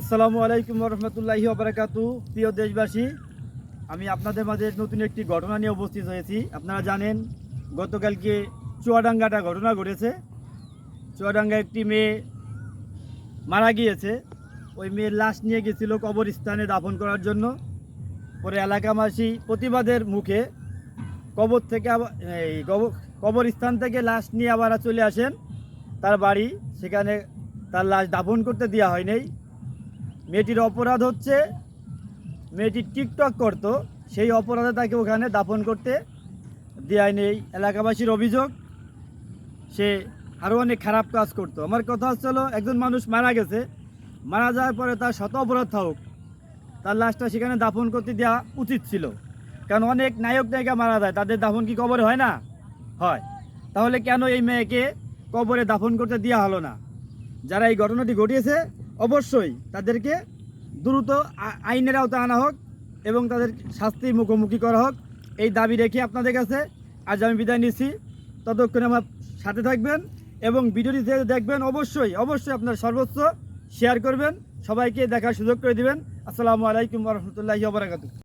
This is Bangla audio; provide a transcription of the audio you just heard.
আসসালামু আলাইকুম রহমতুল্লাহি ওবারাকাতু। প্রিয় দেশবাসী, আমি আপনাদের মাঝে নতুন একটি ঘটনা নিয়ে উপস্থিত হয়েছি। আপনারা জানেন গতকালকে চুয়াডাঙ্গাটা ঘটনা ঘটেছে। চুয়াডাঙ্গা একটি মেয়ে মারা গিয়েছে। ওই মেয়ের লাশ নিয়ে গেছিল কবরস্থানে দাফন করার জন্য। পরে এলাকাবাসী প্রতিবাদের মুখে কবরস্থান থেকে লাশ নিয়ে আবার চলে আসেন তার বাড়ি। সেখানে তার লাশ দাফন করতে দেওয়া হয়নি। মেয়েটির অপরাধ হচ্ছে, মেয়েটি টিকটক করতো, সেই অপরাধে তাকে ওখানে দাফন করতে দেওয়া নেই। এলাকাবাসীর অভিযোগ সে আরও অনেক খারাপ কাজ করতো। আমার কথা হচ্ছে হলো, একজন মানুষ মারা গেছে, মারা যাওয়ার পরে তার শত অপরাধ থাকুক, তার লাশটা সেখানে দাফন করতে দেওয়া উচিত ছিল। কারণ অনেক নায়ক নায়িকা মারা যায়, তাদের দাফন কি কবরে হয় না? হয়। তাহলে কেন এই মেয়েকে কবরে দাফন করতে দেওয়া হলো না? যারা এই ঘটনাটি ঘটিয়েছে অবশ্যই তাদেরকে দ্রুত আইনের আওতায় আনা হোক এবং তাদের শাস্তির মুখোমুখি করা হোক, এই দাবি রেখে আপনাদের কাছে আজ আমি বিদায় নিচ্ছি। ততক্ষণে আমার সাথে থাকবেন এবং ভিডিওটি দেখবেন। অবশ্যই আপনার সর্বোচ্চ শেয়ার করবেন, সবাইকে দেখার সুযোগ করে দিবেন। আসসালামু আলাইকুম রহমতুল্লাহি ওয়া বারাকাতুহু।